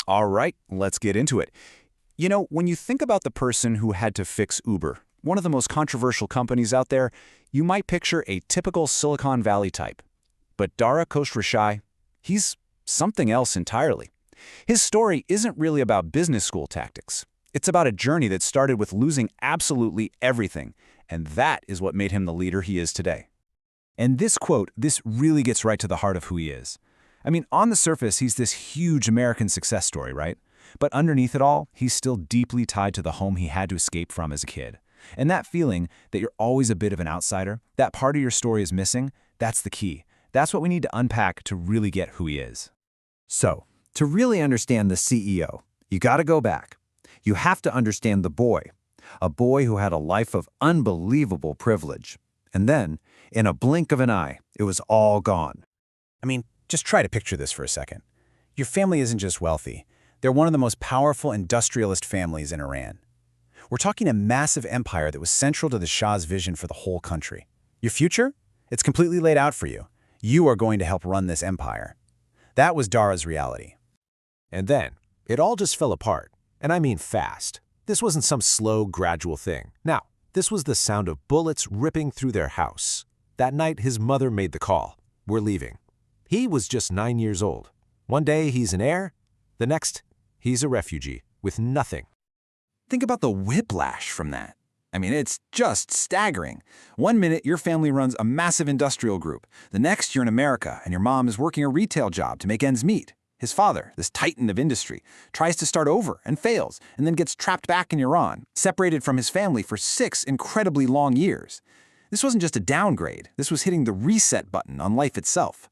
All right, let's get into it. When you think about the person who had to fix Uber, one of the most controversial companies out there, you might picture a typical Silicon Valley type. But Dara Khosrowshahi, he's something else entirely. His story isn't really about business school tactics. It's about a journey that started with losing absolutely everything, and that is what made him the leader he is today. And this quote, this really gets right to the heart of who he is. I mean, on the surface, he's this huge American success story, right? But underneath it all, he's still deeply tied to the home he had to escape from as a kid. And that feeling that you're always a bit of an outsider, that part of your story is missing, that's the key. That's what we need to unpack to really get who he is. So, to really understand the CEO, you got to go back. You have to understand the boy, a boy who had a life of unbelievable privilege. And then, in a blink of an eye, it was all gone. I mean, just try to picture this for a second. Your family isn't just wealthy. They're one of the most powerful industrialist families in Iran. We're talking a massive empire that was central to the Shah's vision for the whole country. Your future? It's completely laid out for you. You are going to help run this empire. That was Dara's reality. And then, it all just fell apart. And I mean fast. This wasn't some slow, gradual thing. Now, this was the sound of bullets ripping through their house. That night, his mother made the call. We're leaving. He was just 9 years old. One day, he's an heir. The next, he's a refugee with nothing. Think about the whiplash from that. I mean, it's just staggering. One minute, your family runs a massive industrial group. The next, you're in America, and your mom is working a retail job to make ends meet. His father, this titan of industry, tries to start over and fails, and then gets trapped back in Iran, separated from his family for 6 incredibly long years. This wasn't just a downgrade. This was hitting the reset button on life itself.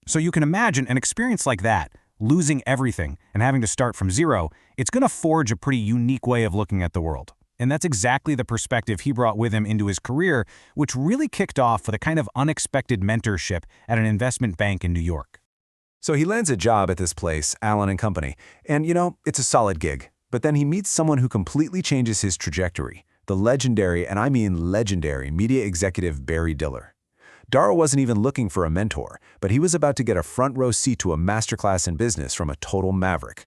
So you can imagine an experience like that, losing everything and having to start from zero, it's going to forge a pretty unique way of looking at the world. And that's exactly the perspective he brought with him into his career, which really kicked off with a kind of unexpected mentorship at an investment bank in New York. So he lands a job at this place, Allen & Company, and it's a solid gig. But then he meets someone who completely changes his trajectory, the legendary, and I mean legendary, media executive Barry Diller. Dara wasn't even looking for a mentor, but he was about to get a front-row seat to a masterclass in business from a total maverick.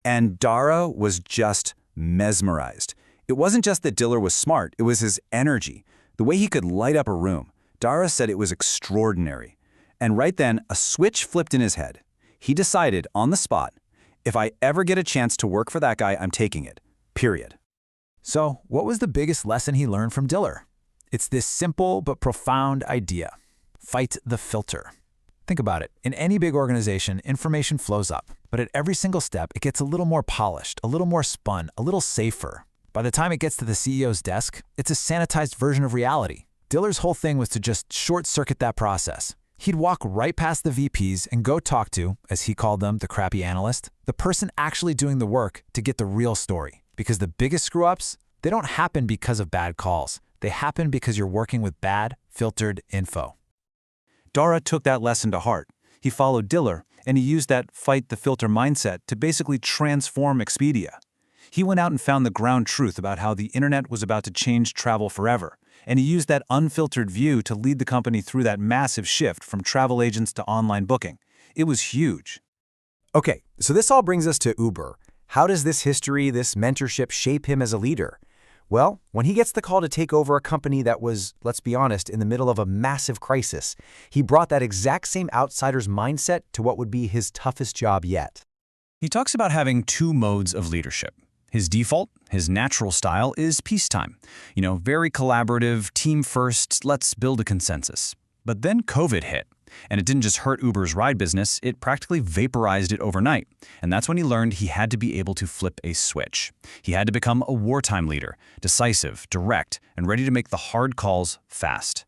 And Dara was just mesmerized. It wasn't just that Diller was smart, it was his energy. The way he could light up a room. Dara said it was extraordinary. And right then, a switch flipped in his head. He decided, on the spot, if I ever get a chance to work for that guy, I'm taking it. Period. So, what was the biggest lesson he learned from Diller? It's this simple but profound idea. Fight the filter. Think about it. In any big organization, information flows up. But at every single step, it gets a little more polished, a little more spun, a little safer. By the time it gets to the CEO's desk, it's a sanitized version of reality. Diller's whole thing was to just short-circuit that process. He'd walk right past the VPs and go talk to, as he called them, the crappy analyst, the person actually doing the work to get the real story. Because the biggest screw-ups, they don't happen because of bad calls. They happen because you're working with bad, filtered info. Dara took that lesson to heart. He followed Diller, and he used that fight the filter mindset to basically transform Expedia. He went out and found the ground truth about how the internet was about to change travel forever. And he used that unfiltered view to lead the company through that massive shift from travel agents to online booking. It was huge. Okay, so this all brings us to Uber. How does this history, this mentorship shape him as a leader? Well, when he gets the call to take over a company that was, let's be honest, in the middle of a massive crisis, he brought that exact same outsider's mindset to what would be his toughest job yet. He talks about having 2 modes of leadership. His default, his natural style, is peacetime. Very collaborative, team first, let's build a consensus. But then COVID hit, and it didn't just hurt Uber's ride business, it practically vaporized it overnight. And that's when he learned he had to be able to flip a switch. He had to become a wartime leader, decisive, direct, and ready to make the hard calls fast.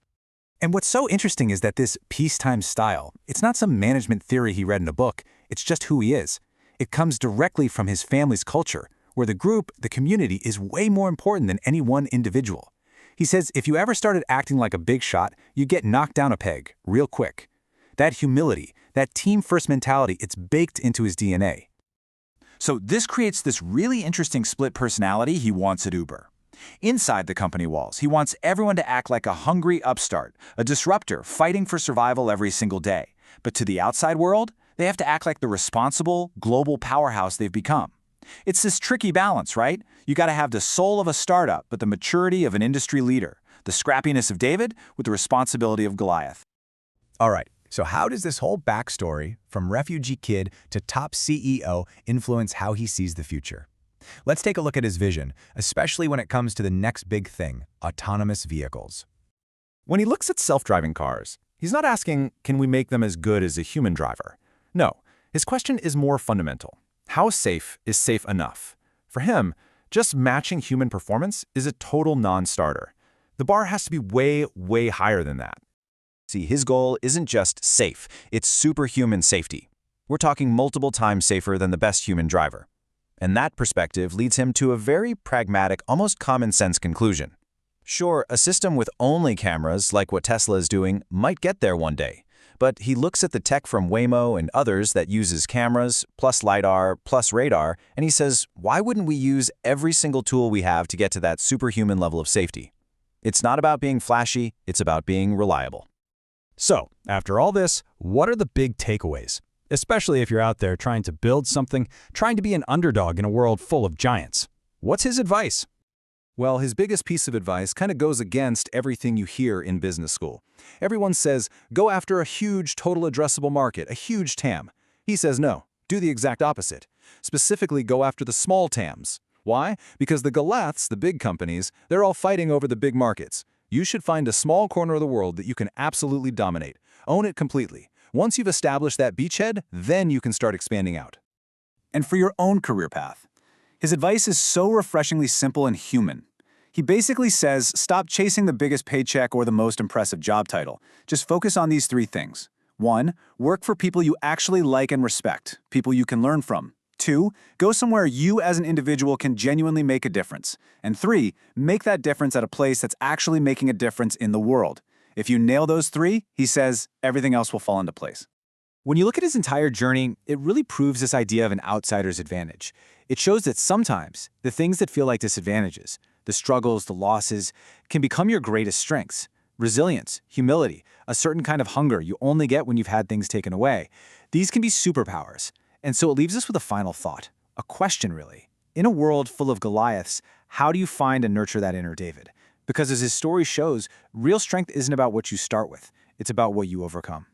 And what's so interesting is that this peacetime style, it's not some management theory he read in a book, it's just who he is. It comes directly from his family's culture, where the group, the community, is way more important than any one individual. He says if you ever started acting like a big shot, you get knocked down a peg real quick. That humility, that team-first mentality, it's baked into his DNA. So this creates this really interesting split personality he wants at Uber. Inside the company walls, he wants everyone to act like a hungry upstart, a disruptor fighting for survival every single day. But to the outside world, they have to act like the responsible, global powerhouse they've become. It's this tricky balance, right? You got to have the soul of a startup, but the maturity of an industry leader, the scrappiness of David with the responsibility of Goliath. All right, so how does this whole backstory, from refugee kid to top CEO, influence how he sees the future? Let's take a look at his vision, especially when it comes to the next big thing, autonomous vehicles. When he looks at self-driving cars, he's not asking, can we make them as good as a human driver? No, his question is more fundamental. How safe is safe enough? For him, just matching human performance is a total non-starter. The bar has to be way, way higher than that. See, his goal isn't just safe, it's superhuman safety. We're talking multiple times safer than the best human driver. And that perspective leads him to a very pragmatic, almost common-sense conclusion. Sure, a system with only cameras, like what Tesla is doing, might get there one day. But he looks at the tech from Waymo and others that uses cameras, plus LiDAR, plus radar, and he says, why wouldn't we use every single tool we have to get to that superhuman level of safety? It's not about being flashy, it's about being reliable. So, after all this, what are the big takeaways? Especially if you're out there trying to build something, trying to be an underdog in a world full of giants. What's his advice? Well, his biggest piece of advice kind of goes against everything you hear in business school. Everyone says, go after a huge total addressable market, a huge TAM. He says no, do the exact opposite. Specifically, go after the small TAMs. Why? Because the Goliaths, the big companies, they're all fighting over the big markets. You should find a small corner of the world that you can absolutely dominate. Own it completely. Once you've established that beachhead, then you can start expanding out. And for your own career path, his advice is so refreshingly simple and human. He basically says, stop chasing the biggest paycheck or the most impressive job title. Just focus on these three things. 1, work for people you actually like and respect, people you can learn from. 2, go somewhere you as an individual can genuinely make a difference. And 3, make that difference at a place that's actually making a difference in the world. If you nail those 3, he says, everything else will fall into place. When you look at his entire journey, it really proves this idea of an outsider's advantage. It shows that sometimes the things that feel like disadvantages, the struggles, the losses, can become your greatest strengths. Resilience, humility, a certain kind of hunger you only get when you've had things taken away. These can be superpowers. And so it leaves us with a final thought, a question really. In a world full of Goliaths, how do you find and nurture that inner David? Because as his story shows, real strength isn't about what you start with, it's about what you overcome.